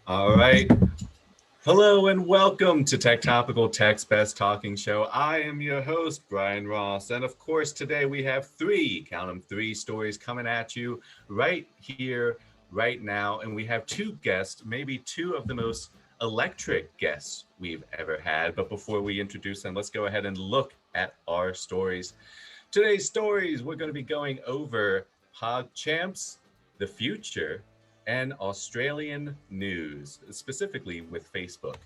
All right. Hello and welcome to Topical, Tech's best talking show. I am your host, Brian Ross. And of course, today we have count them, three stories coming at you right here, right now. And we have two guests, maybe two of the most electric guests we've ever had. But before we introduce them, let's go ahead and look at our stories. Today's stories, we're going to be going over POGCHAMPS, the future, and Australian news, specifically with Facebook.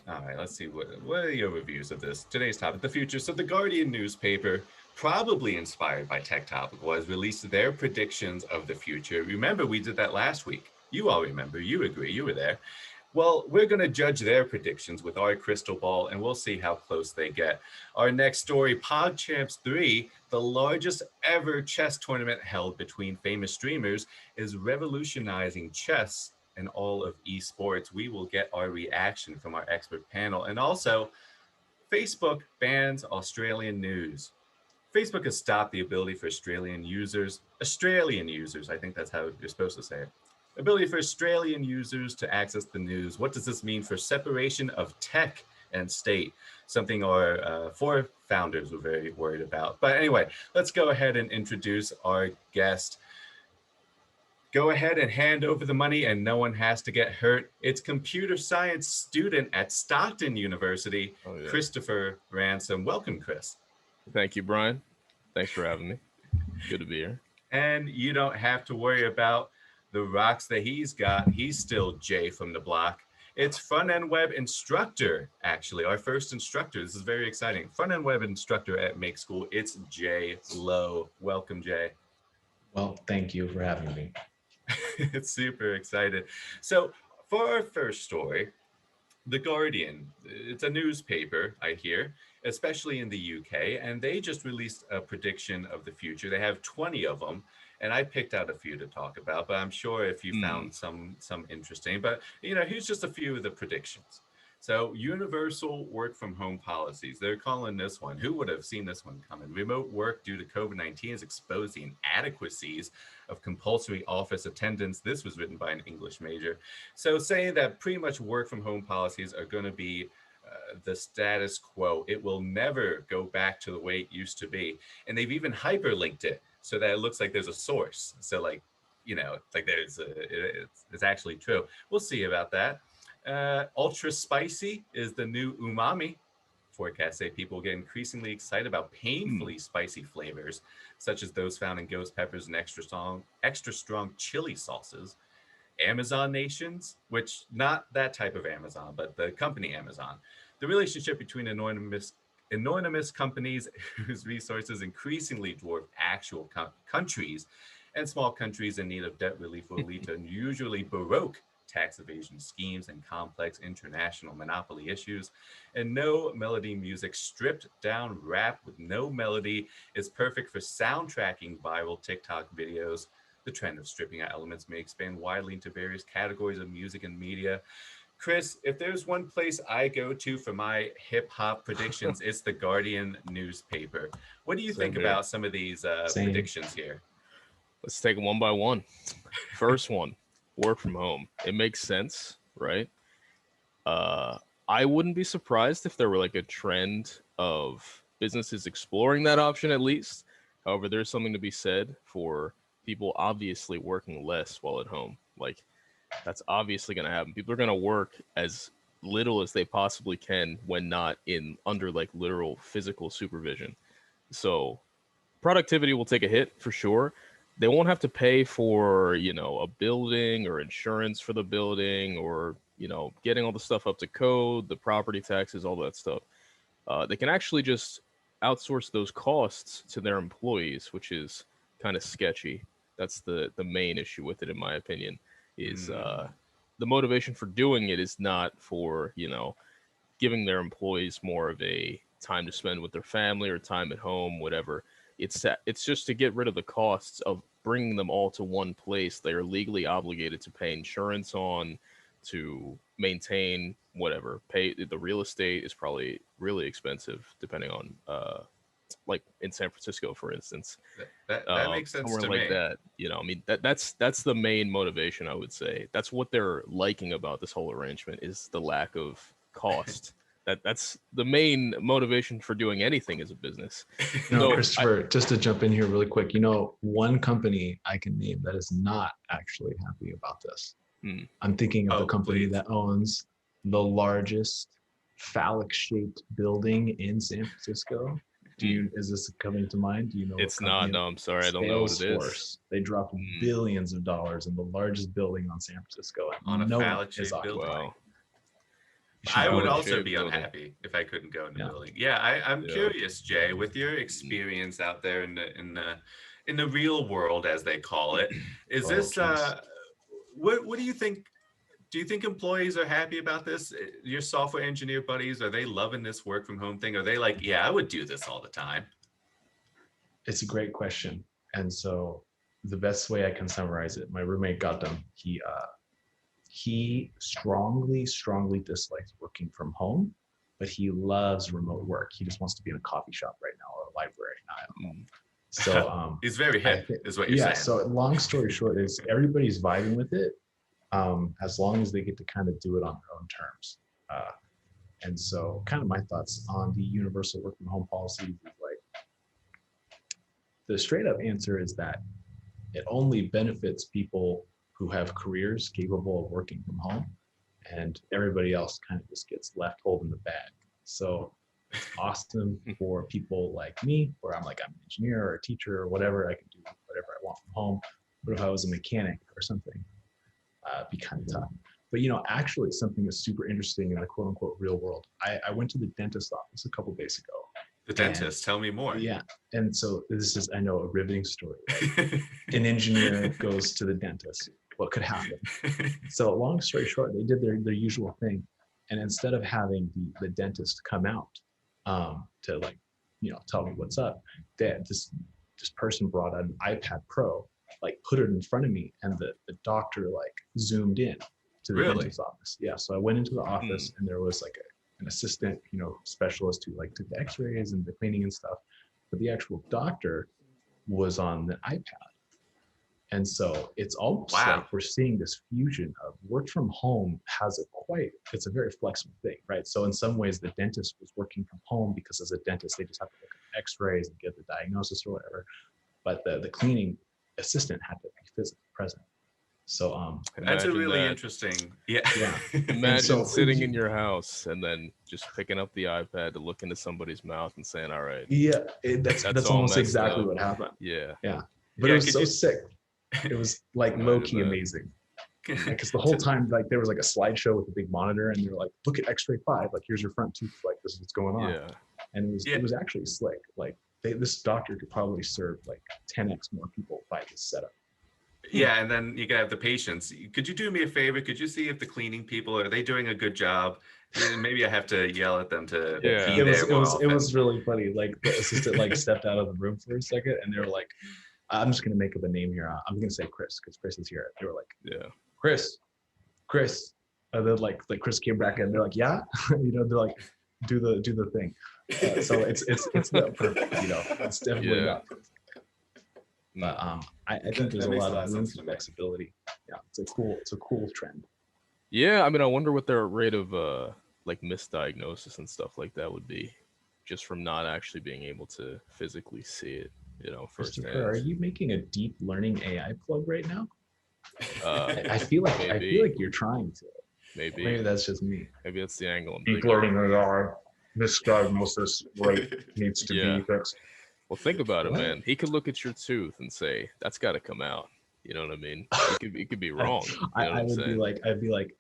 All right, let's see what are your reviews of this. Today's topic, the future. So the Guardian newspaper, probably inspired by Tech Topical, has released their predictions of the future. Remember, we did that last week. You all remember, you agree, you were there. Well, we're going to judge their predictions with our crystal ball, and we'll see how close they get. Our next story, PogChamps 3, the largest ever chess tournament held between famous streamers, is revolutionizing chess and all of esports. We will get our reaction from our expert panel. And also, Facebook bans Australian news. Facebook has stopped the ability for Australian users, I think that's how you're supposed to say it, ability for Australian users to access the news. What does this mean for separation of tech and state? Something our four founders were very worried about. But anyway, let's go ahead and introduce our guest. Go ahead and hand over the money and no one has to get hurt. It's computer science student at Stockton University, Christopher Ransom. Welcome, Chris. Thank you, Brian. Thanks for having me. Good to be here. And you don't have to worry about the rocks that he's got. He's still Jay from the block. It's front-end web instructor, actually, our first instructor. This is very exciting. Front-end web instructor at Make School. It's Jay Lowe. Welcome, Jay. Well, thank you for having me. It's super excited. So for our first story, The Guardian, it's a newspaper, I hear, especially in the UK, and they just released a prediction of the future. They have 20 of them, and I picked out a few to talk about, but I'm sure if you found some interesting. But, here's just a few of the predictions. So universal work from home policies, they're calling this one. Who would have seen this one coming? Remote work due to COVID-19 is exposing inadequacies of compulsory office attendance. This was written by an English major. So saying that pretty much work from home policies are going to be the status quo. It will never go back to the way it used to be. And they've even hyperlinked it so that it looks like there's a source. So it's actually true. We'll see about that. Ultra spicy is the new umami. Forecasts say people get increasingly excited about painfully spicy flavors, such as those found in ghost peppers and extra strong chili sauces. Amazon nations, which not that type of Amazon, but the company Amazon. The relationship between anonymous companies whose resources increasingly dwarf actual countries and small countries in need of debt relief will lead to unusually baroque tax evasion schemes and complex international monopoly issues. And no melody music, stripped down rap with no melody, is perfect for soundtracking viral TikTok videos. The trend of stripping out elements may expand widely into various categories of music and media. Chris, if there's one place I go to for my hip hop predictions, it's the Guardian newspaper. What do you think about some of these predictions here? Let's take them one by one. First one, work from home. It makes sense, right? I wouldn't be surprised if there were like a trend of businesses exploring that option at least. However, there's something to be said for people obviously working less while at home. Like, that's obviously going to happen. People are going to work as little as they possibly can when not in under like literal physical supervision. So productivity will take a hit for sure. They won't have to pay for, a building or insurance for the building or, getting all the stuff up to code, the property taxes, all that stuff. They can actually just outsource those costs to their employees, which is kind of sketchy. That's the main issue with it, in my opinion, is the motivation for doing it is not for, giving their employees more of a time to spend with their family or time at home, whatever. It's just to get rid of the costs of bringing them all to one place. They are legally obligated to pay insurance on, to maintain whatever. Pay the real estate is probably really expensive depending on like in San Francisco, for instance. That makes sense somewhere to like me. that. I mean, that's the main motivation, I would say. That's what they're liking about this whole arrangement, is the lack of cost. That's the main motivation for doing anything as a business. No, So Christopher, just to jump in here really quick, one company I can name that is not actually happy about this. I'm thinking of the company that owns the largest phallic-shaped building in San Francisco. Is this coming to mind? Do you know? It's not. No, I'm sorry, I don't know what it is. They dropped billions of dollars in the largest building on San Francisco, on a phallic-shaped building. Wow. I would also be unhappy if I couldn't go in the building. Yeah, I'm curious, Jay, with your experience out there in the real world, as they call it, is this what do you think? Do you think employees are happy about this? Your software engineer buddies, are they loving this work from home thing? Are they like, yeah, I would do this all the time? It's a great question. And so the best way I can summarize it, my roommate Gautam, he strongly dislikes working from home, but he loves remote work. He just wants to be in a coffee shop right now or a library, not at home. So he's very hip, is what you're saying. So long story short is everybody's vibing with it, as long as they get to kind of do it on their own terms. And so kind of my thoughts on the universal work from home policy is like, the straight up answer is that it only benefits people who have careers capable of working from home, and everybody else kind of just gets left holding the bag. So it's awesome for people like me, where I'm an engineer or a teacher or whatever. I can do whatever I want from home. But if I was a mechanic or something, it'd be kind of tough. But actually something that's super interesting in a quote unquote real world. I went to the dentist office a couple of days ago. The dentist, tell me more. Yeah. And so this is, I know, a riveting story. Right? An engineer goes to the dentist. What could happen? So long story short, they did their usual thing. And instead of having the dentist come out to tell me what's up, this person brought an iPad Pro, put it in front of me, and the doctor zoomed in to the dentist's office. Yeah. So I went into the office and there was an assistant, specialist who took the x-rays and the cleaning and stuff, but the actual doctor was on the iPad. And so it's almost like we're seeing this fusion of work from home it's a very flexible thing, right? So in some ways the dentist was working from home because as a dentist, they just have to look at the x-rays and get the diagnosis or whatever. But the cleaning assistant had to be physically present. So that's a really interesting. Yeah. Imagine sitting in your house and then just picking up the iPad to look into somebody's mouth and saying, all right. Yeah, that's almost exactly what happened. Yeah. But it was so sick. It was low-key amazing. Because the whole time there was a slideshow with a big monitor and they were like, look at x-ray 5, here's your front tooth, this is what's going on. Yeah. And it was actually slick. This doctor could probably serve 10x more people by this setup. Yeah, and then you gotta have the patients. Could you do me a favor? Could you see if the cleaning people, are they doing a good job? And maybe I have to yell at them to be there more often. It was really funny. The assistant stepped out of the room for a second and they were like, I'm just gonna make up a name here. I'm gonna say Chris because Chris is here. They were like, yeah, Chris. And then Chris came back and they're like, yeah, they're like, do the thing. So it's not perfect, it's definitely not perfect. But I think there's a lot of room for flexibility. Yeah, it's a cool trend. Yeah, I mean, I wonder what their rate of misdiagnosis and stuff like that would be, just from not actually being able to physically see it, firsthand. Are you making a deep learning AI plug right now? I feel like you're trying to. Maybe that's just me. Maybe that's the angle. Deep learning AI misdiagnosis rate needs to be fixed. Well, think about it, man. He could look at your tooth and say, that's got to come out. You know what I mean? He could be wrong. I'd be like,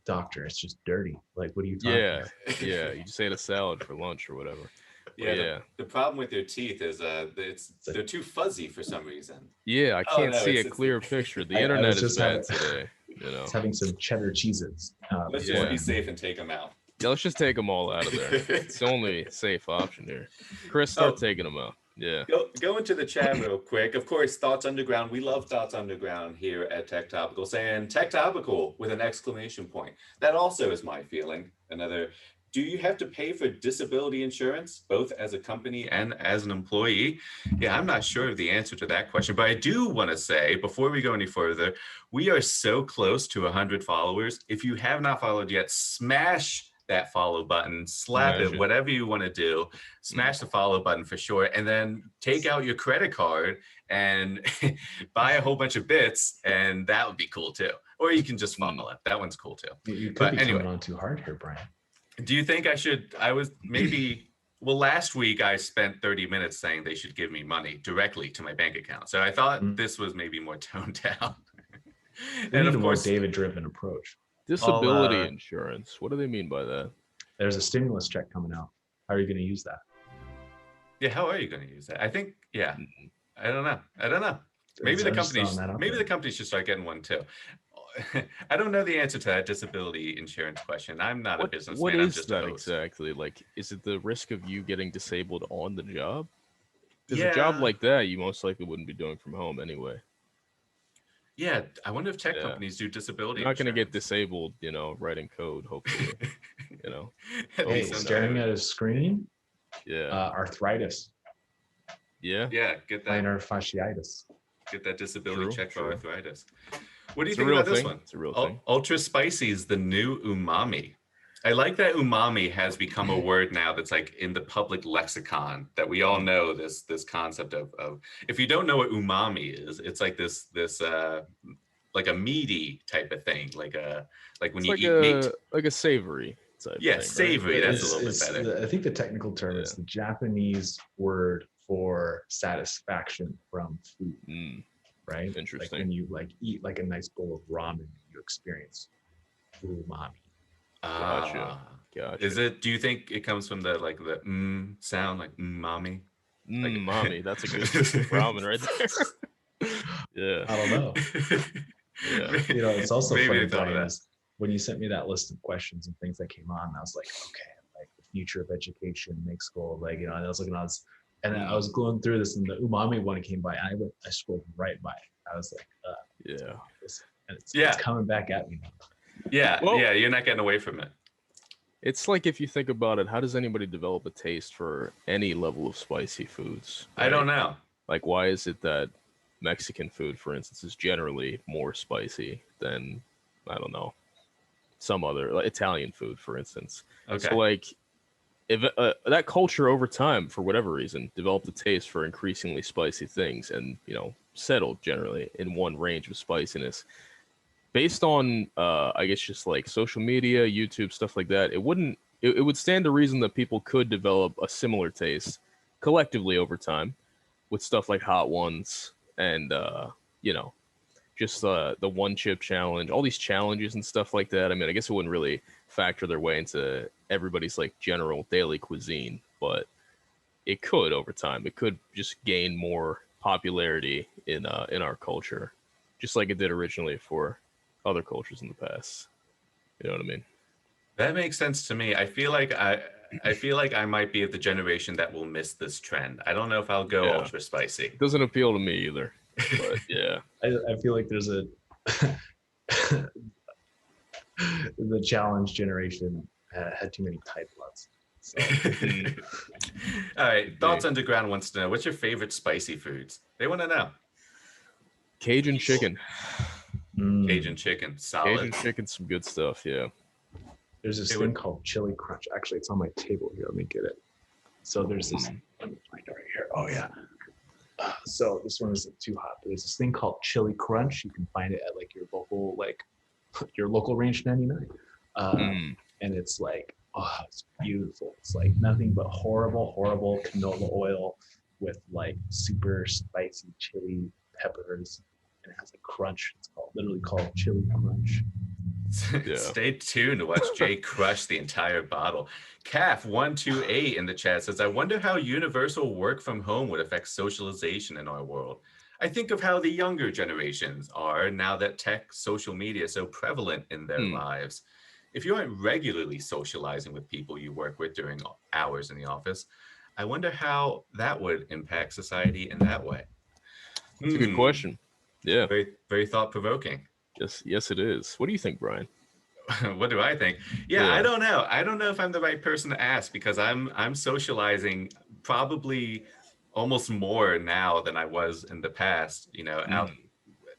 doctor, it's just dirty. What are you talking about? Yeah. You just ate a salad for lunch or whatever. Yeah. The problem with your teeth is they're too fuzzy for some reason. Yeah, I can't see a clear picture. The internet is bad today. It's having some cheddar Cheez-Its. Let's just be safe and take them out. Yeah, let's just take them all out of there. It's the only safe option here. Chris, start taking them out. Yeah. Go into the chat real quick. Of course, Thoughts Underground. We love Thoughts Underground here at Tech Topical, saying Tech Topical with an exclamation point. That also is my feeling. Another do you have to pay for disability insurance, both as a company and as an employee? Yeah, I'm not sure of the answer to that question, but I do want to say, before we go any further, we are so close to 100 followers. If you have not followed yet, smash that follow button, slap it, whatever you want to do, smash the follow button for sure, and then take out your credit card and buy a whole bunch of bits, and that would be cool too. Or you can just follow it. That one's cool too. You could be coming on too hard here, Brian. Do you think I should? I was maybe. Well, last week I spent 30 minutes saying they should give me money directly to my bank account. So I thought this was maybe more toned down. And of course, David-driven approach. Disability insurance. What do they mean by that? There's a stimulus check coming out. How are you going to use that? Yeah, how are you going to use that? I think, yeah, I don't know. Maybe the companies should start getting one too. I don't know the answer to that disability insurance question. I'm not a businessman. What is that exactly? Like, is it the risk of you getting disabled on the job? Because a job like that, you most likely wouldn't be doing from home anyway. Yeah, I wonder if tech companies do disability. You're not going to get disabled, writing code, hopefully. Hey, staring at a screen. Yeah. Arthritis. Yeah, get that. Plantar fasciitis. Get that disability check for arthritis. What do you think about this one? It's a real thing. Ultra spicy is the new umami. I like that umami has become a word now that's like in the public lexicon, that we all know this concept of if you don't know what umami is, it's like this like a meaty type of thing, like when you eat meat, like a savory type thing, savory, right? that's a little bit better. I think the technical term is the Japanese word for satisfaction from food. Right? Interesting. Like when you eat a nice bowl of ramen, you experience umami. Gotcha. Is it? Do you think it comes from the sound, like umami? Mommy, that's a good ramen right there. Yeah. I don't know. Yeah. It's also funny, Brian, when you sent me that list of questions and things that came on, I was like, okay, like the future of education, make school, and I was looking at this. And I was going through this, and the umami one came by, and I scrolled right by it. I was like, it's coming back at me now. Yeah, you're not getting away from it. It's like, if you think about it, how does anybody develop a taste for any level of spicy foods? Right? I don't know. Like, why is it that Mexican food, for instance, is generally more spicy than, I don't know, some other, like Italian food, for instance? Okay. So, like, if that culture over time, for whatever reason, developed a taste for increasingly spicy things and, settled generally in one range of spiciness, based on, I guess, just like social media, YouTube, stuff like that, it would stand to reason that people could develop a similar taste collectively over time with stuff like Hot Ones and, just the one chip challenge, all these challenges and stuff like that. I mean, I guess it wouldn't really factor their way into everybody's like general daily cuisine, but it could over time. It could just gain more popularity in our culture, just like it did originally for other cultures in the past. You know what I mean? That makes sense to me. I feel like I might be of the generation that will miss this trend. I don't know if I'll go ultra spicy. It doesn't appeal to me either. But yeah, I feel like there's the challenge generation had too many tight bloods. So. All right, Thoughts Underground wants to know, what's your favorite spicy foods? They want to know. Cajun chicken. Cajun chicken, solid. Cajun chicken's some good stuff. Yeah. There's this thing called chili crunch. Actually, it's on my table here. Let me get it. So there's this. Let me find it right here. Oh yeah. So this one isn't too hot, but there's this thing called chili crunch. You can find it at like your local Range 99, and it's like, it's beautiful. It's like nothing but horrible canola oil with like super spicy chili peppers, and it has a crunch. It's literally called chili crunch. Stay tuned to watch Jay crush the entire bottle. Calf128 in the chat says, I wonder how universal work from home would affect socialization in our world. I think of how the younger generations are now that tech, social media is so prevalent in their lives. If you aren't regularly socializing with people you work with during hours in the office, I wonder how that would impact society in that way. That's a good question. Yeah. Very, very thought-provoking. Yes, it is. What do you think, Brian? What do I think? Yeah, I don't know. I don't know if I'm the right person to ask, because I'm socializing probably almost more now than I was in the past, out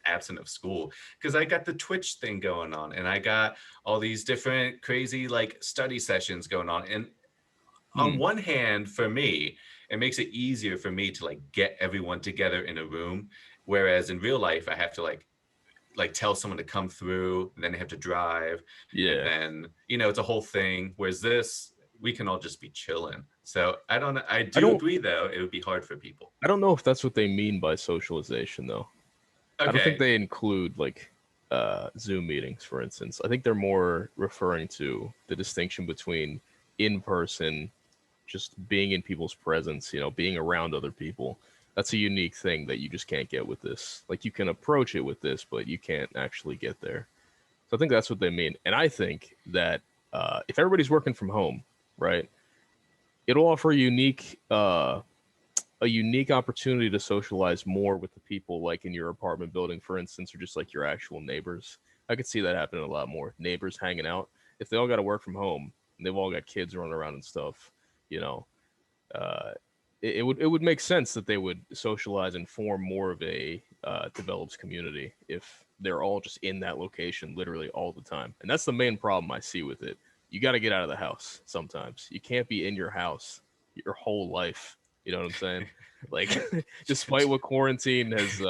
absent of school, because I got the Twitch thing going on, and I got all these different crazy like study sessions going on. And on one hand, for me, it makes it easier for me to like get everyone together in a room, whereas in real life I have to like tell someone to come through, and then they have to drive, and then it's a whole thing. Whereas this, we can all just be chilling. So I don't agree though, it would be hard for people. I don't know if that's what they mean by socialization though. I don't think they include like Zoom meetings, for instance. I think they're more referring to the distinction between in person, just being in people's presence, being around other people. That's a unique thing that you just can't get with this. Like, you can approach it with this, but you can't actually get there. So I think that's what they mean. And I think that if everybody's working from home, right, it'll offer a unique opportunity to socialize more with the people, like in your apartment building, for instance, or just like your actual neighbors. I could see that happening a lot more. Neighbors hanging out. If they all got to work from home and they've all got kids running around and stuff, it would make sense that they would socialize and form more of a developed community if they're all just in that location literally all the time. And that's the main problem I see with it. You got to get out of the house sometimes. You can't be in your house your whole life. You know what I'm saying? Like, despite what quarantine has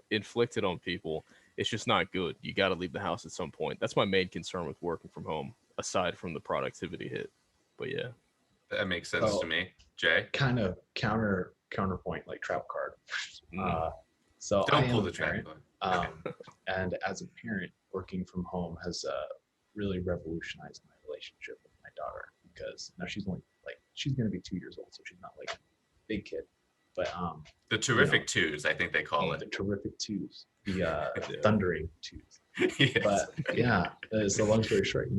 inflicted on people, it's just not good. You got to leave the house at some point. That's my main concern with working from home, aside from the productivity hit. But yeah. That makes sense to me. Jay? Kind of counterpoint, like trap card. So don't pull the trap card. And as a parent, working from home has really revolutionized my relationship with my daughter, because now she's only she's going to be 2 years old, so she's not like a big kid. But the terrific twos, I think they call it. The terrific twos, the thundering twos. Yes. But yeah, so long story short,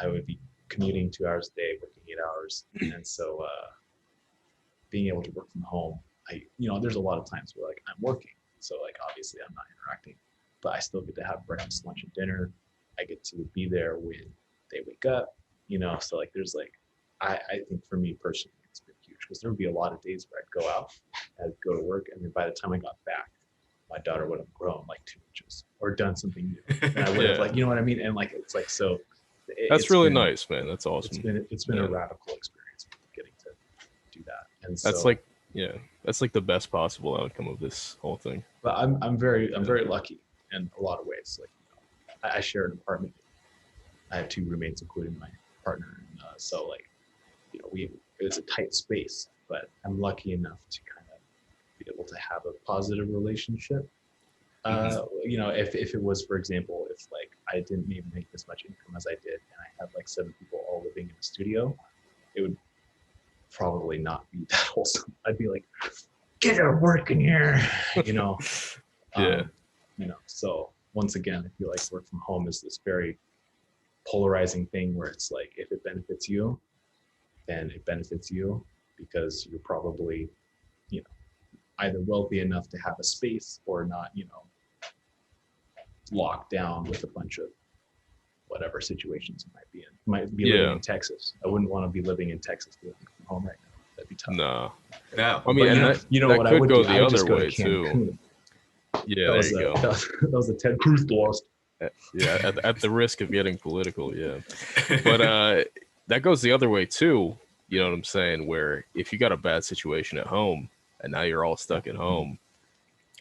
I would be commuting 2 hours a day, working 8 hours, and so being able to work from home, there's a lot of times where I'm working, so obviously I'm not interacting, but I still get to have breakfast, lunch, and dinner. I get to be there when they wake up, so there's I think for me personally, it's been huge, because there would be a lot of days where I'd go out, I'd go to work, and then by the time I got back, my daughter would have grown 2 inches or done something new, and I would have you know what I mean, and it's so. That's really nice, man. That's awesome. It's been a radical experience getting to do that, and that's that's the best possible outcome of this whole thing. But I'm very lucky in a lot of ways. I share an apartment. I have 2 roommates, including my partner, and so it's a tight space. But I'm lucky enough to kind of be able to have a positive relationship. If it was, for example, if I didn't even make as much income as I did, and I had 7 people all living in a studio, it would probably not be that wholesome. I'd be like, get her work in here, So once again, I feel like work from home is this very polarizing thing where it's if it benefits you, then it benefits you, because you're probably, either wealthy enough to have a space or not, locked down with a bunch of whatever situations you might be in. You might be living in Texas. I wouldn't want to be living in Texas working from home right now. That'd be tough. No. I mean, that what I could would go do? the other way too. Yeah, there you go. That was a Ted Cruz lost. Yeah, at the risk of getting political, yeah. But that goes the other way too. You know what I'm saying? Where if you got a bad situation at home and now you're all stuck at home,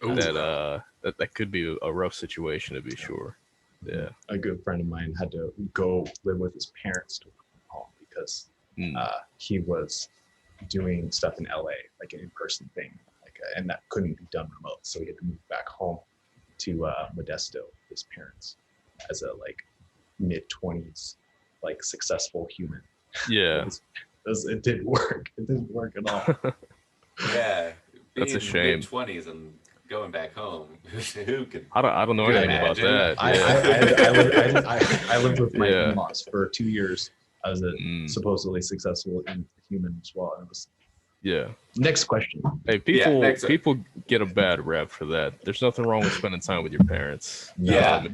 that could be a rough situation to be sure. Yeah. A good friend of mine had to go live with his parents to work from home because he was doing stuff in LA, an in-person thing, and that couldn't be done remote. So he had to move back home to Modesto, his parents, as a mid-20s, successful human. Yeah. It didn't work. It didn't work at all. Yeah. That's a shame. Mid-20s and going back home. Who could? I don't know anything about that. I lived with my in-laws for 2 years. I was a supposedly successful human as well. And it was Next question. Hey, people get a bad rep for that. There's nothing wrong with spending time with your parents. Yeah.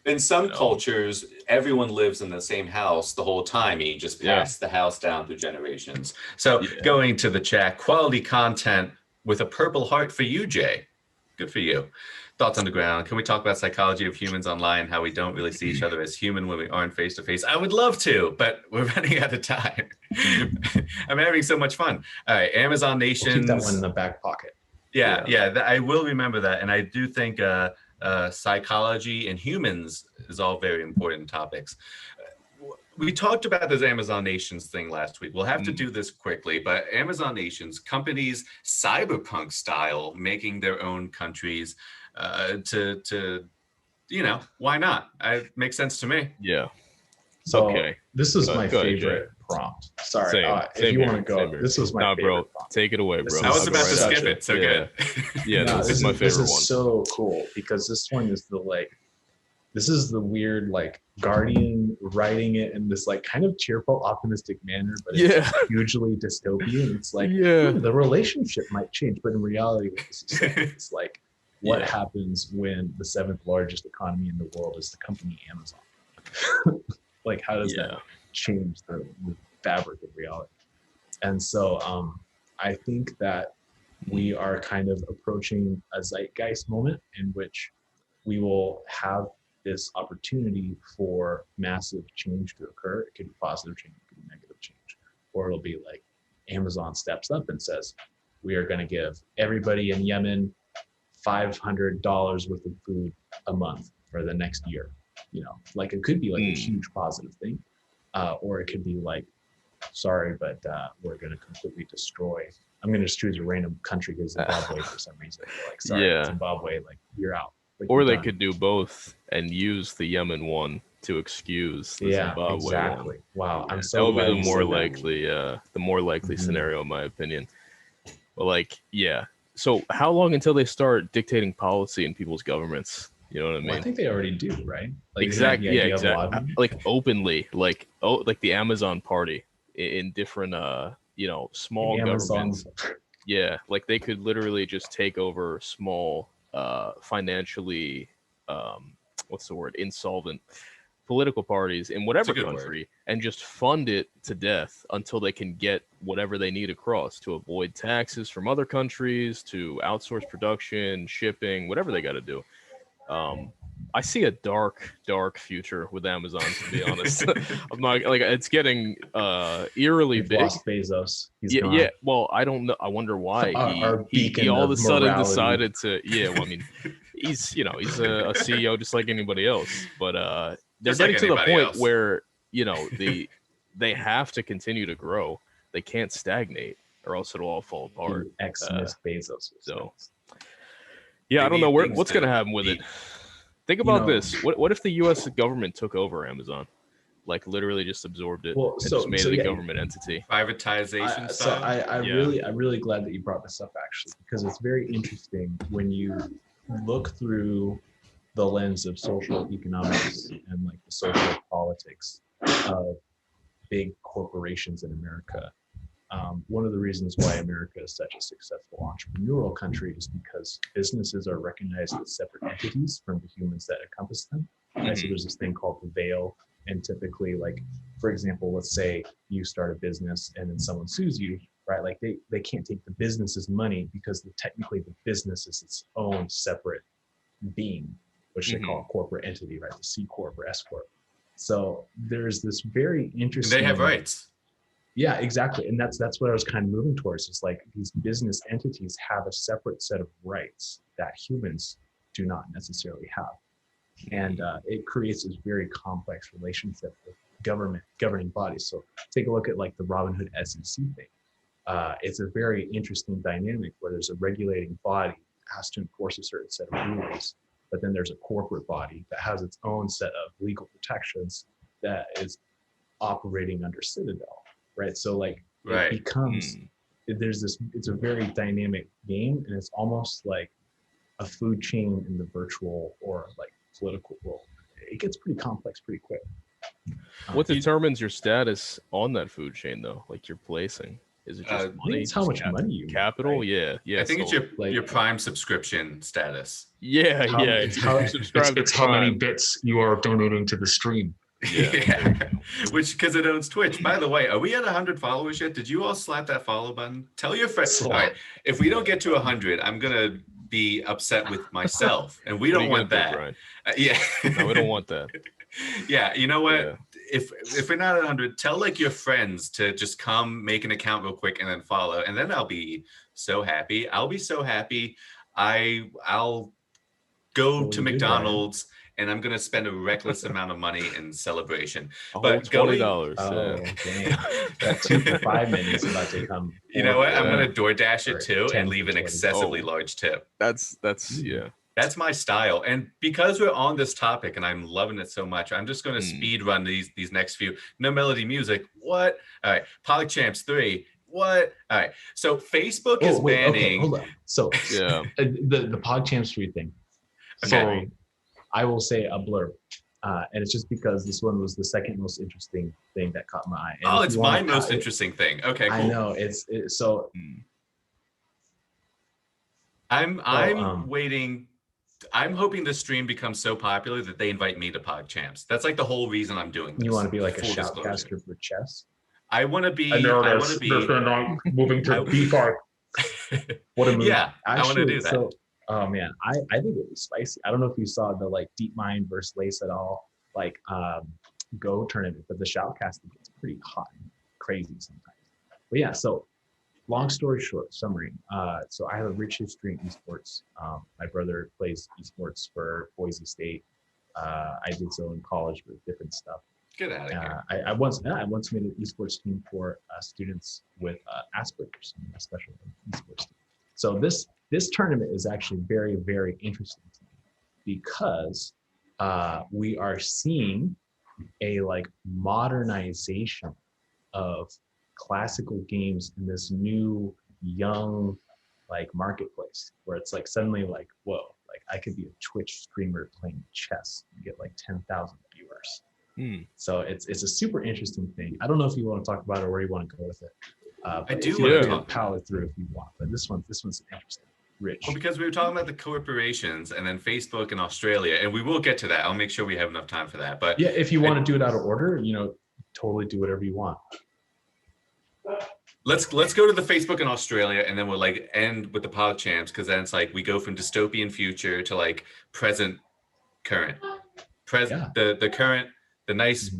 In some You know? cultures, everyone lives in the same house the whole time. You just pass the house down through generations. So going to the chat, quality content with a purple heart for you, Jay. Good for you. Thoughts on the ground. Can we talk about psychology of humans online, how we don't really see each other as human when we aren't face to face? I would love to, but we're running out of time. I'm having so much fun. All right, Amazon Nations. We'll keep that one in the back pocket. Yeah, I will remember that. And I do think psychology and humans is all very important topics. We talked about this Amazon Nations thing last week. We'll have to do this quickly, but Amazon Nations, companies cyberpunk style, making their own countries to why not? It makes sense to me. Yeah. So this is my favorite prompt. Sorry, if you want to go, this was my favorite prompt. Take it away, bro. I was about to skip it. So good. Yeah, this is my favorite one. This is so cool because this one is this is the weird Guardian writing it in this kind of cheerful, optimistic manner, but it's hugely dystopian. It's the relationship might change, but in reality, what this is saying, it's what happens when the 7th largest economy in the world is the company Amazon? How does that change the fabric of reality? And so I think that we are kind of approaching a zeitgeist moment in which we will have this opportunity for massive change to occur. It could be positive change, it could be negative change, or it'll be Amazon steps up and says, we are going to give everybody in Yemen $500 worth of food a month for the next year. It could be a huge positive thing, or it could be sorry, but we're going to completely destroy. I'm going to just choose a random country because Zimbabwe for some reason. Zimbabwe, you're out. Or they could do both and use the Yemen one to excuse the Zimbabwe exactly. one. Wow, I'm so that would glad be the more likely scenario, in my opinion. But so how long until they start dictating policy in people's governments? You know what I mean? Well, I think they already do, right? Exactly. Yeah, exactly. Openly, the Amazon party in different, small governments. Yeah, they could literally just take over small, financially, insolvent political parties in whatever country and just fund it to death until they can get whatever they need across to avoid taxes from other countries, to outsource production, shipping, whatever they got to do. I see a dark future with Amazon, to be honest. I'm not it's getting eerily big. Lost Bezos. He's gone. Yeah. Well, I don't know. I wonder why he all of a sudden decided to. Yeah. Well, I mean, he's a CEO just like anybody else, but they're getting to the point where they have to continue to grow. They can't stagnate, or else it'll all fall apart. Ex-Miss Bezos. So. Yeah, I don't know what's going to happen with it. Think about this. What if the U.S. government took over Amazon? Literally just absorbed it and just made it a government entity. Privatization style? I'm really glad that you brought this up, actually, because it's very interesting when you look through the lens of social economics and the social politics of big corporations in America. One of the reasons why America is such a successful entrepreneurial country is because businesses are recognized as separate entities from the humans that encompass them. Right? So there's this thing called the veil, and typically, for example, let's say you start a business and then someone sues you, right? They can't take the business's money because technically the business is its own separate being, which they call a corporate entity, right? The C corp or S corp. So there's this very interesting. And they have rights. Yeah, exactly. And that's what I was kind of moving towards. It's these business entities have a separate set of rights that humans do not necessarily have. And it creates this very complex relationship with governing bodies. So take a look at the Robin Hood SEC thing. It's a very interesting dynamic where there's a regulating body that has to enforce a certain set of rules, but then there's a corporate body that has its own set of legal protections that is operating under Citadel. Right. So it becomes, it's a very dynamic game, and it's almost like a food chain in the virtual or political world. It gets pretty complex pretty quick. What determines your status on that food chain though? Your placing? Is it just I think money? it's how Just much money you make, capital? right? Yeah. I think it's So, your Prime subscription status. yeah. How, If you subscribe to it's how many Prime, bits you are donating to the stream. Yeah. There you go. Which, because it owns Twitch. By the way, are we at 100 followers yet? Did you all slap that follow button? Tell your friends. All right, if we don't get to 100, I'm gonna be upset with myself, and we What are don't you want gonna do, that. Brian? Yeah. No, we don't want that. Yeah, you know what? Yeah. If we're not at 100, tell like your friends to just come make an account real quick and then follow, and then I'll be so happy. I'll be so happy. I'll go to McDonald's and I'm gonna spend a reckless amount of money in celebration. A whole But going, $20. Oh, Yeah. damn. That 2 for $5 menu is about to come. you know what? I'm Yeah. gonna DoorDash Or it too 10 and leave for an 20. excessively Oh. large tip. That's yeah. That's my style. And because we're on this topic and I'm loving it so much, I'm just going to speed run these next few. No melody music. What? All right. POGCHAMPS 3. What? All right. So Facebook is banning. Okay, hold on. So Yeah. the PogChamps 3 thing. Okay. So I will say a blurb. And it's just because this one was the second most interesting thing that caught my eye. And It's my most interesting thing. Okay, cool. I know it's so. I'm waiting. I'm hoping the stream becomes so popular that they invite me to PogChamps. That's like the whole reason I'm doing this. You want to be like a Full disclosure. shoutcaster for chess? I want to be. I know I want to be. they're not moving to B5. What a move! Yeah, I want to do that. So, oh man, I think it was spicy. I don't know if you saw the like DeepMind versus Lace et al. Like Go tournament, but the shoutcasting gets pretty hot and crazy sometimes. But yeah, so long story short, summary. So I have a rich history in esports. My brother plays esports for Boise State. I did so in college with different stuff. Get out of here. I once made an esports team for students with Asperger's, a special esports team. So this tournament is actually very, very interesting to me because we are seeing a like modernization of classical games in this new young like marketplace where it's like suddenly like, whoa, like I could be a Twitch streamer playing chess and get like 10,000 viewers. So it's a super interesting thing. I don't know if you want to talk about it or where you want to go with it. I do want to power through if you want, but this one's interesting. Rich. Well, because we were talking about the corporations and then Facebook in Australia, and we will get to that. I'll make sure we have enough time for that. But yeah, if you want to do it out of order, totally do whatever you want. Let's go to the Facebook in Australia, and then we'll like end with the PogChamps, because then it's like we go from dystopian future to like present, current, the current, the nice.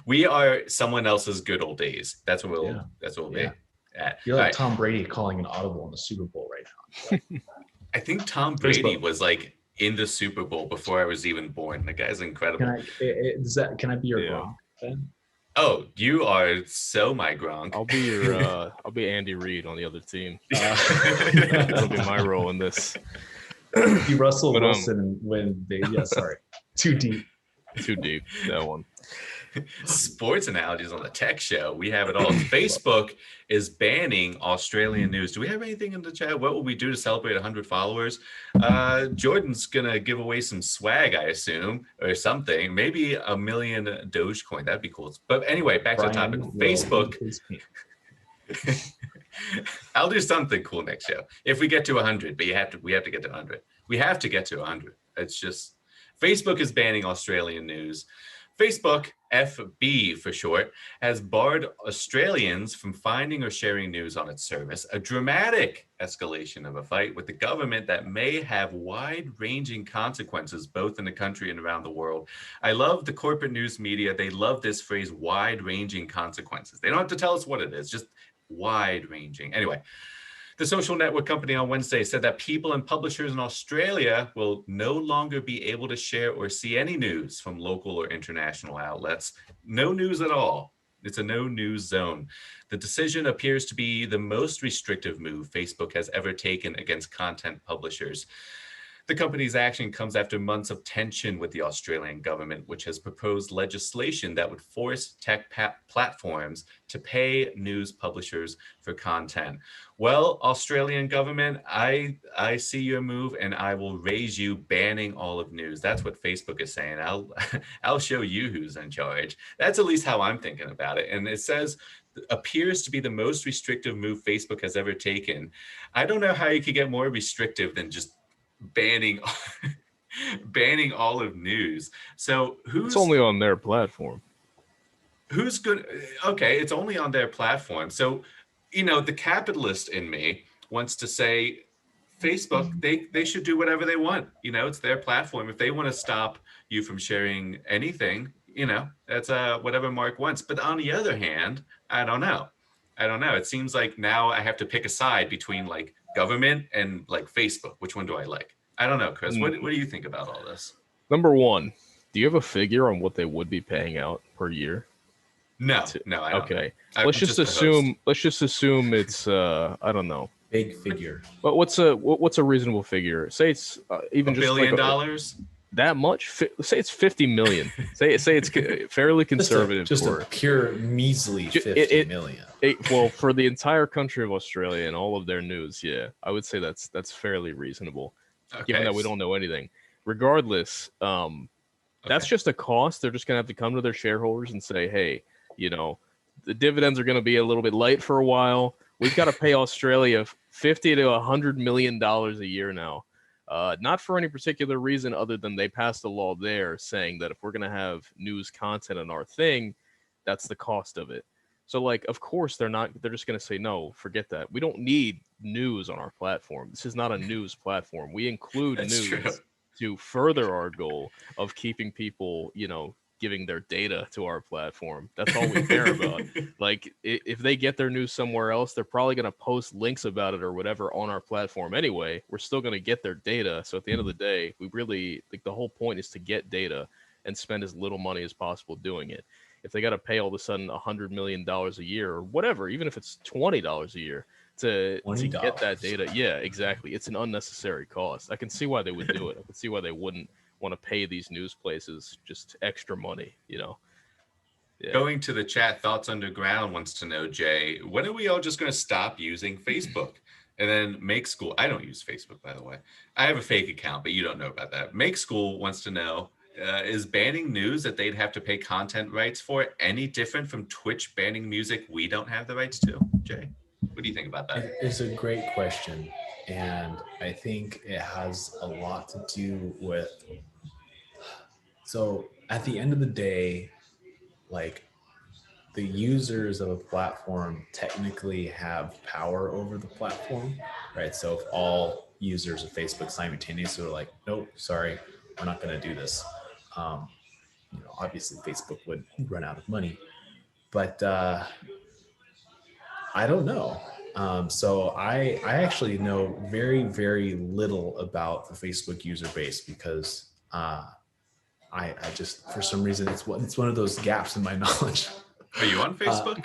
We are someone else's good old days. That's what we'll be at. You're like Tom Brady calling an audible in the Super Bowl right now. I think Tom Brady was like in the Super Bowl before I was even born. The guy's incredible. Can I be your Gronk then? Oh, you are so my Gronk. I'll be Andy Reid on the other team. That'll be my role in this. Be Russell Wilson when they too deep. Too deep, that one. Sports analogies on the tech show. We have it all. Facebook is banning Australian news. Do we have anything in the chat? What will we do to celebrate 100 followers? Jordan's gonna give away some swag, I assume, or something. Maybe 1 million Dogecoin. That'd be cool. But anyway, back to the topic. Facebook. I'll do something cool next show if we get to 100. But we have to get to 100. We have to get to 100. It's just Facebook is banning Australian news. Facebook, FB for short, has barred Australians from finding or sharing news on its service, a dramatic escalation of a fight with the government that may have wide-ranging consequences both in the country and around the world. I love the corporate news media. They love this phrase, wide-ranging consequences. They don't have to tell us what it is, just wide-ranging. Anyway, the social network company on Wednesday said that people and publishers in Australia will no longer be able to share or see any news from local or international outlets. No news at all. It's a no news zone. The decision appears to be the most restrictive move Facebook has ever taken against content publishers. The company's action comes after months of tension with the Australian government, which has proposed legislation that would force tech platforms to pay news publishers for content. Well, Australian government, I see your move, and I will raise you banning all of news. That's what Facebook is saying. I'll show you who's in charge. That's at least how I'm thinking about it. And it says appears to be the most restrictive move Facebook has ever taken. I don't know how you could get more restrictive than just banning all of news. So It's only on their platform. Who's good? Okay, it's only on their platform. So, the capitalist in me wants to say Facebook, they should do whatever they want. It's their platform. If they want to stop you from sharing anything, that's whatever Mark wants. But on the other hand, I don't know. It seems like now I have to pick a side between like government and like Facebook. Which one do I like? I don't know, Chris. What do you think about all this? Number one, do you have a figure on what they would be paying out per year? No, I don't. Okay. Let's just assume it's I don't know. Big figure. But what's a reasonable figure? Say it's even $1 just billion. That much? Say it's 50 million. say it's fairly conservative. Just a pure measly 50 million. Well, for the entire country of Australia and all of their news, yeah, I would say that's fairly reasonable, given that we don't know anything. Regardless, that's just a cost. They're just gonna have to come to their shareholders and say, hey, the dividends are gonna be a little bit light for a while. We've got to pay Australia $50 to $100 million a year now. Not for any particular reason other than they passed a law there saying that if we're going to have news content on our thing, that's the cost of it. So like, of course they're just going to say, no, forget that. We don't need news on our platform. This is not a news platform. We include news to further our goal of keeping people, giving their data to our platform. That's all we care about. Like if they get their news somewhere else, they're probably going to post links about it or whatever on our platform anyway. We're still going to get their data. So at the end of the day, we really like the whole point is to get data and spend as little money as possible doing it. If they got to pay all of a sudden $100 million a year or whatever, even if it's $20 a year to get that data. Yeah, exactly. It's an unnecessary cost. I can see why they would do it. I can see why they wouldn't want to pay these news places just extra money, Yeah. Going to the chat, Thoughts Underground wants to know, Jay, when are we all just going to stop using Facebook? And then Make School, I don't use Facebook, by the way. I have a fake account, but you don't know about that. Make School wants to know, is banning news that they'd have to pay content rights for any different from Twitch banning music we don't have the rights to? Jay, what do you think about that? It's a great question. And I think it has a lot to do with, so at the end of the day, like the users of a platform technically have power over the platform, right? So if all users of Facebook simultaneously are like, nope, sorry, we're not going to do this. Obviously Facebook would run out of money, but I don't know. So I actually know very, very little about the Facebook user base because I just, for some reason, it's one of those gaps in my knowledge. Are you on Facebook?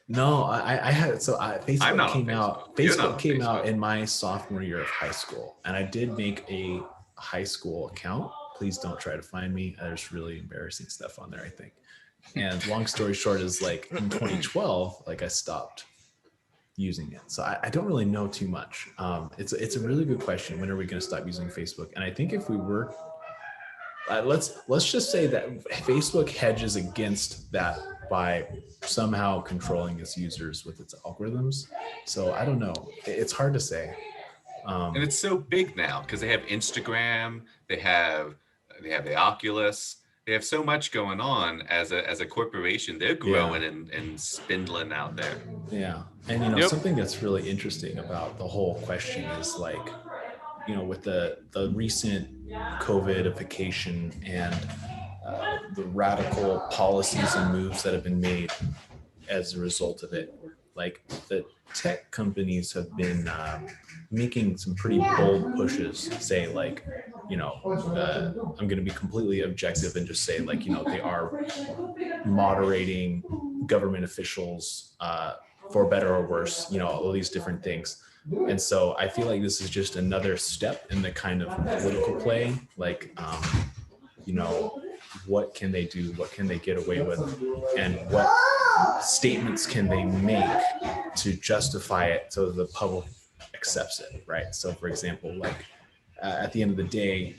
No, I had, so Facebook came out. Facebook came Facebook. out in my sophomore year of high school, and I did make a high school account. Please don't try to find me. There's really embarrassing stuff on there, I think. And long story short is like in 2012, like I stopped using it. So I don't really know too much. It's a really good question. When are we going to stop using Facebook? And I think if we were, let's just say that Facebook hedges against that by somehow controlling its users with its algorithms. So I don't know. It's hard to say. And it's so big now because they have Instagram, they have the Oculus, they have so much going on as a corporation. They're growing and spindling out there. Yeah. And something that's really interesting about the whole question is like, with the recent COVIDification and the radical policies and moves that have been made as a result of it, like the tech companies have been making some pretty bold pushes, say like, I'm going to be completely objective and just say like, they are moderating government officials for better or worse, all these different things. And so I feel like this is just another step in the kind of political play, like, what can they do? What can they get away with? And what statements can they make to justify it so the public accepts it, right? So for example, like at the end of the day,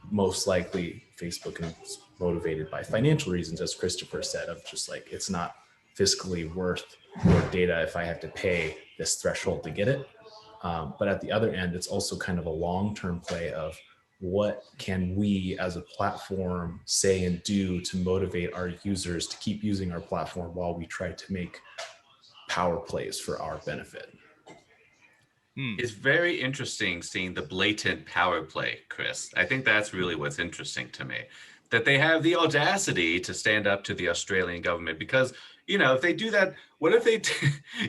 most likely Facebook is motivated by financial reasons, as Christopher said, of just like, it's not fiscally worth your data if I have to pay this threshold to get it. But at the other end, it's also kind of a long-term play of what can we as a platform say and do to motivate our users to keep using our platform while we try to make power plays for our benefit. It's very interesting seeing the blatant power play, Chris. I think that's really what's interesting to me, that they have the audacity to stand up to the Australian government because, if they do that, what if they,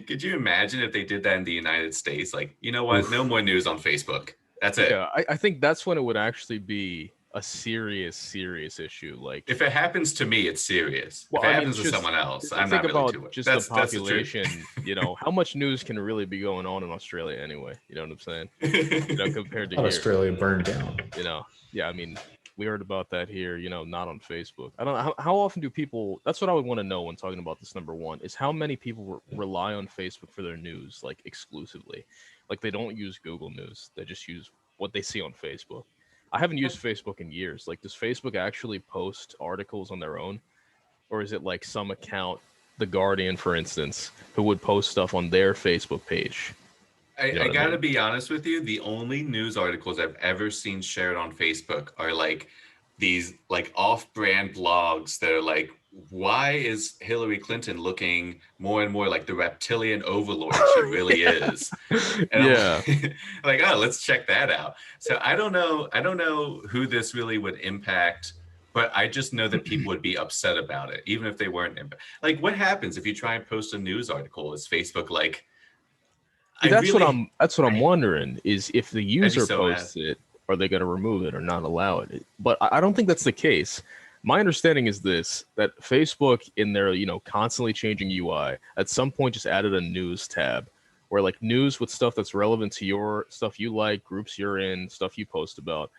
could you imagine if they did that in the United States? Like, you know what? Oof. No more news on Facebook. That's it. Yeah, I think that's when it would actually be a serious issue. Like, if it happens to me, it's serious. Well, if it happens to someone else, I'm not really too worried. Just the population, how much news can really be going on in Australia anyway? You know what I'm saying? Compared to here. Australia burned down. Yeah, I mean, we heard about that here, not on Facebook. I don't know, how often do people, that's what I would want to know when talking about this, number one, is how many people rely on Facebook for their news, like exclusively. Like they don't use Google News, they just use what they see on Facebook. I haven't used Facebook in years. Like, does Facebook actually post articles on their own? Or is it like some account, The Guardian, for instance, who would post stuff on their Facebook page? I gotta be honest with you. The only news articles I've ever seen shared on Facebook are like these like off-brand blogs that are like, why is Hillary Clinton looking more and more like the reptilian overlord she really is? And yeah. I'm like, oh, let's check that out. So I don't know who this really would impact, but I just know that people would be upset about it, even if they weren't. Like, what happens if you try and post a news article? Is Facebook like? That's what I'm wondering, is if the user posts it, are they going to remove it or not allow it? But I don't think that's the case. My understanding is this, that Facebook, in their, constantly changing UI, at some point just added a news tab where like news with stuff that's relevant to your stuff you like, groups you're in, stuff you post about,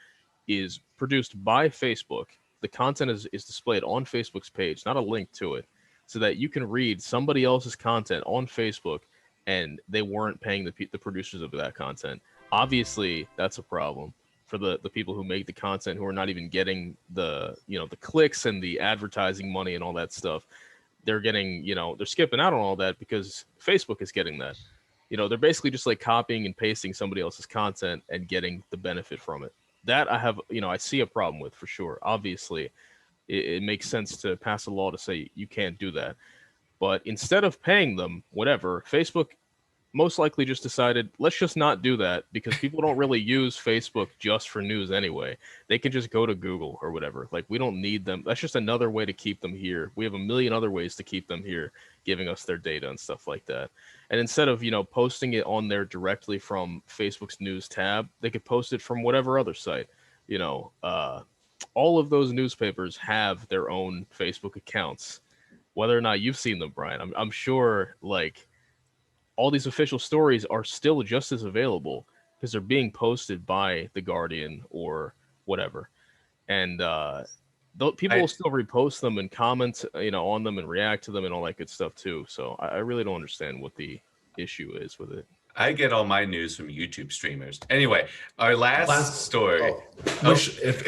is produced by Facebook. The content is displayed on Facebook's page, not a link to it, so that you can read somebody else's content on Facebook and they weren't paying the producers of that content. Obviously, that's a problem for the people who make the content, who are not even getting the clicks and the advertising money and all that stuff. They're getting, they're skipping out on all that because Facebook is getting that. They're basically just like copying and pasting somebody else's content and getting the benefit from it. That I see a problem with, for sure. Obviously, it makes sense to pass a law to say you can't do that. But instead of paying them, whatever, Facebook most likely just decided, let's just not do that, because people don't really use Facebook just for news anyway. They can just go to Google or whatever. Like, we don't need them. That's just another way to keep them here. We have a million other ways to keep them here, giving us their data and stuff like that. And instead of, posting it on there directly from Facebook's news tab, they could post it from whatever other site. All of those newspapers have their own Facebook accounts. Whether or not you've seen them, Brian, I'm sure, like, all these official stories are still just as available because they're being posted by The Guardian or whatever. And people will still repost them and comment, on them and react to them and all that good stuff too. So I really don't understand what the issue is with it. I get all my news from YouTube streamers. Anyway, our last story. If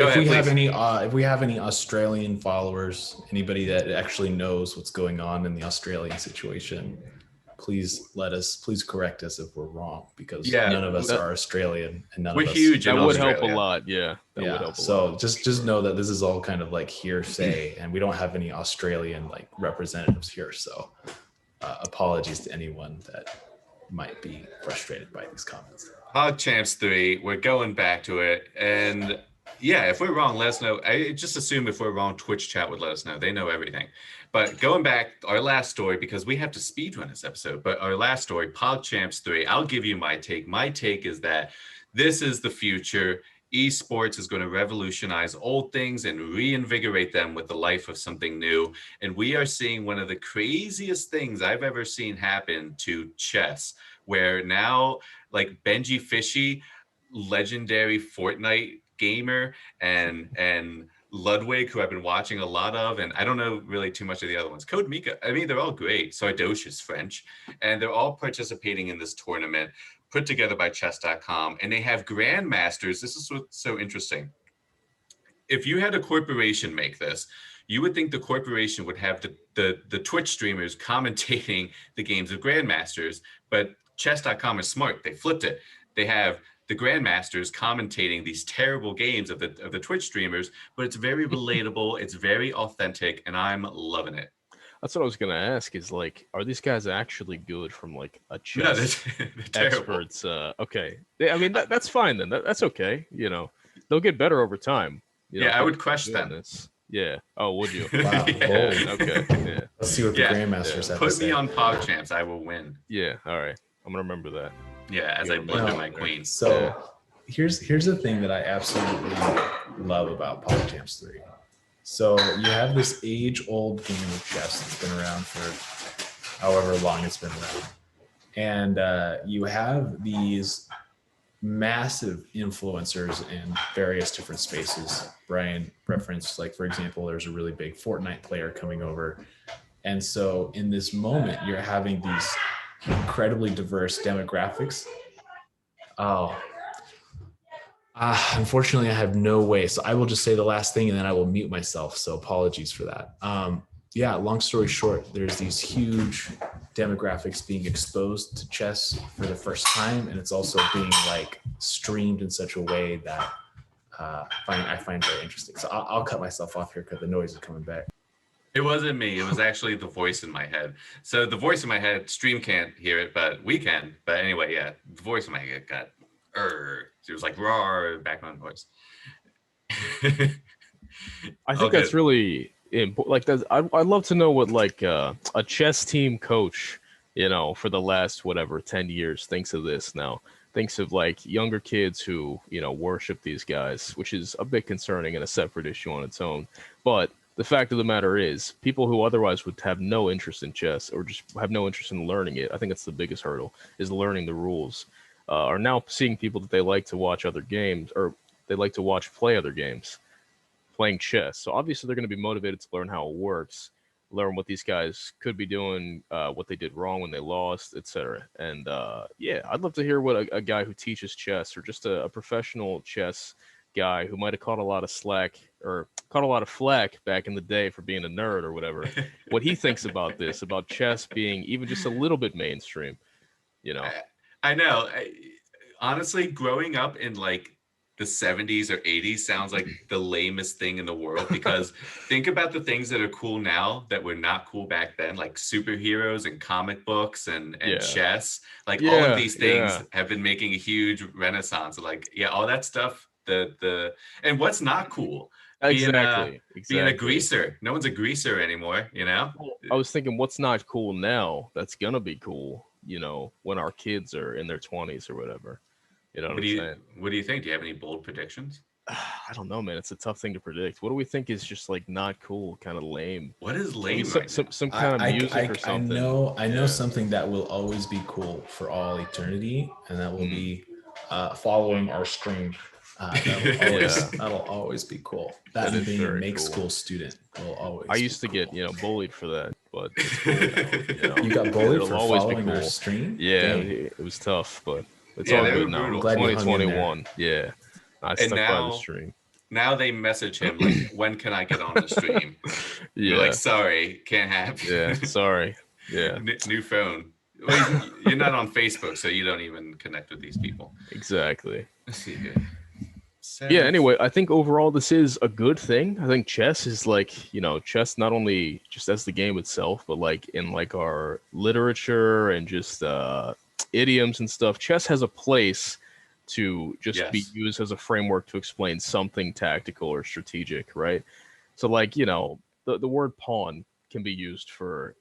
we have any Australian followers, anybody that actually knows what's going on in the Australian situation, please correct us if we're wrong, because none of us are Australian and none of us. Huge. That would help a lot. Yeah. That would help a lot. Just know that this is all kind of like hearsay, and we don't have any Australian like representatives here. So apologies to anyone that might be frustrated by these comments. POGCHAMPS 3, we're going back to it, and if we're wrong, let us know. I just assume if we're wrong, Twitch chat would let us know. They know everything. But going back, our last story, because we have to speedrun this episode, but our last story, POGCHAMPS 3, I'll give you my take. My take is that this is the future. esports is going to revolutionize old things and reinvigorate them with the life of something new. And we are seeing one of the craziest things I've ever seen happen to chess, where now like Benji Fishy, legendary Fortnite gamer, and Ludwig, who I've been watching a lot of, and I don't know really too much of the other ones. Code Mika, I mean, they're all great. Sardoche is French, and they're all participating in this tournament put together by chess.com, and they have grandmasters. This is what's so interesting. If you had a corporation make this, you would think the corporation would have the Twitch streamers commentating the games of grandmasters, but chess.com is smart. They flipped it. They have the grandmasters commentating these terrible games of the Twitch streamers, but it's very relatable, it's very authentic, and I'm loving it. That's what I was gonna ask. Is like, are these guys actually good from like a chess No, they're experts? Okay, I mean that's fine then. That's okay. You know, they'll get better over time. You know, I would crush them. This. Yeah. Oh, would you? Wow. Yeah. Okay. Yeah. Let's see what the grandmasters have to Put say. me on POGCHAMPS, I will win. Yeah. All right. I'm gonna remember that. Yeah, as I blunder my queen. So here's the thing that I absolutely love about POGCHAMPS 3. So you have this age-old game of chess that's been around for however long it's been around. And you have these massive influencers in various different spaces. Brian referenced, like, for example, there's a really big Fortnite player coming over. And so in this moment, you're having these incredibly diverse demographics. Unfortunately, I have no way. So I will just say the last thing and then I will mute myself. So apologies for that. Yeah, long story short, there's these huge demographics being exposed to chess for the first time. And it's also being like streamed in such a way that I find very interesting. So I'll cut myself off here because the noise is coming back. It wasn't me. It was actually the voice in my head. So the voice in my head, stream can't hear it, but we can. But anyway, yeah, the voice in my head got, it was like raw background voice. I think that's really important. Like, I'd love to know what like a chess team coach, you know, for the last whatever 10 years thinks of this now. Thinks of like younger kids who, you know, worship these guys, which is a bit concerning and a separate issue on its own. But the fact of the matter is, people who otherwise would have no interest in chess or just have no interest in learning it, I think that's the biggest hurdle, is learning the rules, are now seeing people that they like to watch other games, or they like to watch play other games, playing chess. So obviously they're going to be motivated to learn how it works, learn what these guys could be doing, what they did wrong when they lost, etc. And yeah, I'd love to hear what a guy who teaches chess, or just a professional chess guy who might have caught a lot of slack or caught a lot of flack back in the day for being a nerd or whatever, what he thinks about this, about chess being even just a little bit mainstream, you know. I know. Honestly, growing up in like the 70s or 80s sounds like the lamest thing in the world, because think about the things that are cool now that were not cool back then, like superheroes and comic books and chess. Like all of these things have been making a huge renaissance. Like, all that stuff, and what's not cool? Exactly. Being a greaser. No one's a greaser anymore, you know? I was thinking, what's not cool now that's gonna be cool, you know, when our kids are in their 20s or whatever. You know what I'm saying? What do you think? Do you have any bold predictions? I don't know, man. It's a tough thing to predict. What do we think is just like not cool, kind of lame? What is lame? Some kind of music or something. I know something that will always be cool for all eternity, and that will be following our stream. That'll always be cool. That and being a make school student will always. I used to get bullied for that, but it's cool now, you got bullied for following our stream. Yeah, it was tough, but it's all good now. 2021. Yeah, I stuck by the stream. Now they message him like, "When can I get on the stream?" You're like, "Sorry, can't have." Yeah, sorry. Yeah, new phone. Well, you're not on Facebook, so you don't even connect with these people. Exactly. So, yeah, anyway, I think overall this is a good thing. I think chess is like, chess not only just as the game itself, but like in like our literature and just idioms and stuff. Chess has a place to just be used as a framework to explain something tactical or strategic, right? So like, the word pawn can be used for,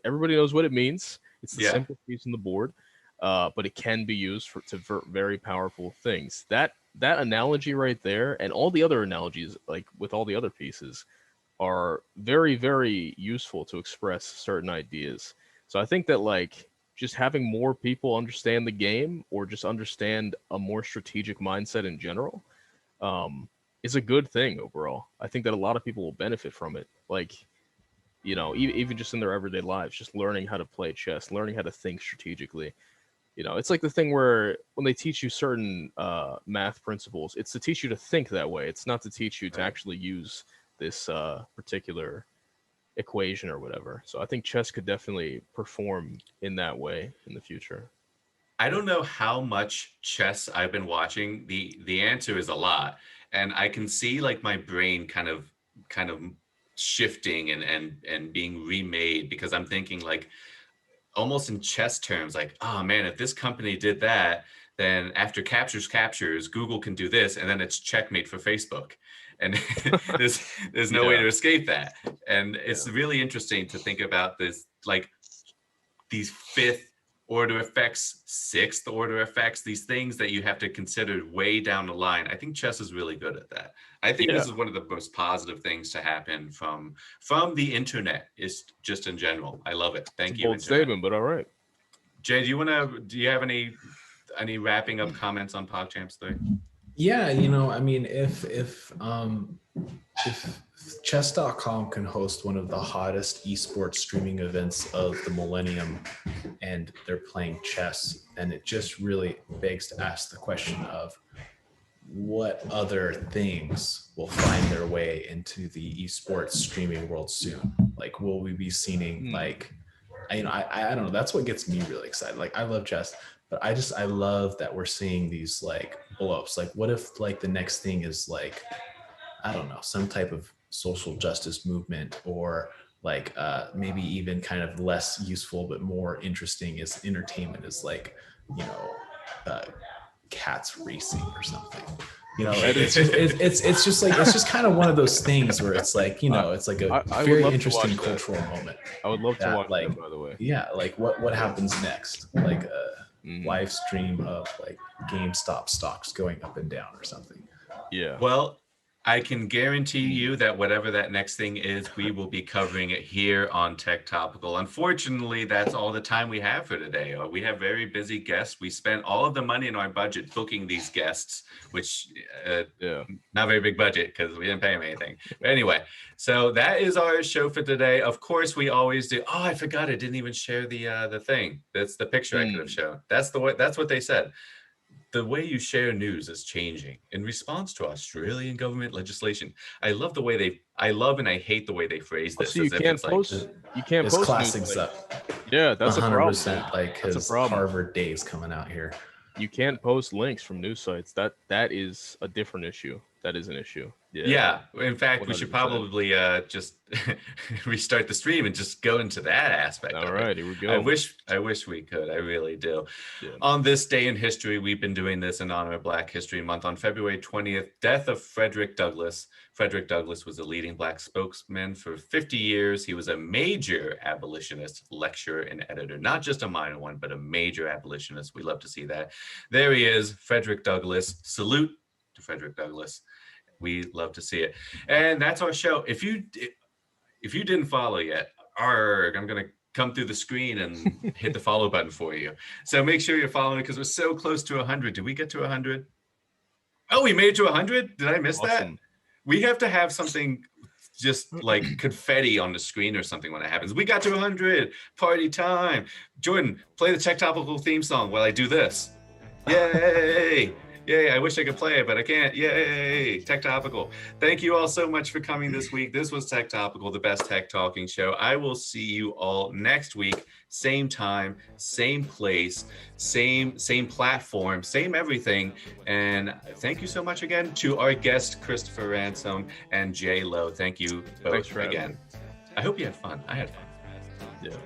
everybody knows what it means. It's the simplest piece on the board. But it can be used to very powerful things. That that analogy right there, and all the other analogies, like with all the other pieces, are very, very useful to express certain ideas. So I think that like just having more people understand the game or just understand a more strategic mindset in general is a good thing overall. I think that a lot of people will benefit from it. Like, you know, even just in their everyday lives, just learning how to play chess, learning how to think strategically. You know, it's like the thing where when they teach you certain math principles, it's to teach you to think that way. It's not to teach you to actually use this particular equation or whatever. So I think chess could definitely perform in that way in the future. I don't know how much chess I've been watching. The answer is a lot. And I can see like my brain kind of shifting and being remade, because I'm thinking like almost in chess terms, like, oh man, if this company did that, then after captures, Google can do this, and then it's checkmate for Facebook. And there's no way to escape that. And it's really interesting to think about this, like these fifth order effects, sixth order effects, these things that you have to consider way down the line. I think chess is really good at that. I think this is one of the most positive things to happen from the internet, is just in general. I love it. Thank you. Bold statement, but all right. Jay, do you have any wrapping up comments on POGCHAMPS 3? Yeah, you know, I mean, if chess.com can host one of the hottest esports streaming events of the millennium, and they're playing chess, then it just really begs to ask the question of what other things will find their way into the esports streaming world soon. Like, will we be seeing like, you know, I don't know. That's what gets me really excited. Like, I love chess, but I love that we're seeing these like blow-ups. Like, what if like the next thing is like, I don't know, some type of social justice movement, or like maybe even kind of less useful but more interesting is entertainment, is like, you know, cats racing or something. You know, it's just kind of one of those things where it's like, you know, it's like a very interesting cultural moment. I would love to watch like, that, by the way. Yeah, like what happens next? Like a live stream of like GameStop stocks going up and down or something. Yeah. Well, I can guarantee you that whatever that next thing is, we will be covering it here on Tech Topical. Unfortunately, that's all the time we have for today. We have very busy guests. We spent all of the money in our budget booking these guests, which not very big budget because we didn't pay them anything. But anyway, so that is our show for today. Of course, we always do. Oh, I forgot. I didn't even share the thing. That's the picture I could have shown. That's what they said. The way you share news is changing in response to Australian government legislation. I love and I hate the way they phrase this. So you can't post. You can't post classic news, stuff. Yeah, that's 100%. A problem. Like his Harvard days coming out here. You can't post links from news sites. That is a different issue. That is an issue. Yeah. In fact, 100%. We should probably just restart the stream and just go into that aspect. All right, here we go. I wish we could. I really do. Yeah. On this day in history, we've been doing this in honor of Black History Month. On February 20th, death of Frederick Douglass. Frederick Douglass was a leading Black spokesman for 50 years. He was a major abolitionist, lecturer, and editor. Not just a minor one, but a major abolitionist. We love to see that. There he is, Frederick Douglass. Salute to Frederick Douglass. We love to see it. And that's our show. If you didn't follow yet, I'm going to come through the screen and hit the follow button for you. So make sure you're following, because we're so close to 100. Did we get to 100? Oh, we made it to 100? Did I miss that? We have to have something just like confetti on the screen or something when it happens. We got to 100. Party time. Jordan, play the Tech Topical theme song while I do this. Yay! Yay, I wish I could play it, but I can't. Yay, Tech Topical. Thank you all so much for coming this week. This was Tech Topical, the best tech talking show. I will see you all next week. Same time, same place, same platform, same everything. And thank you so much again to our guest, Christopher Ransom and Jay Lowe. Thank you both again. I hope you had fun. I had fun. Yeah.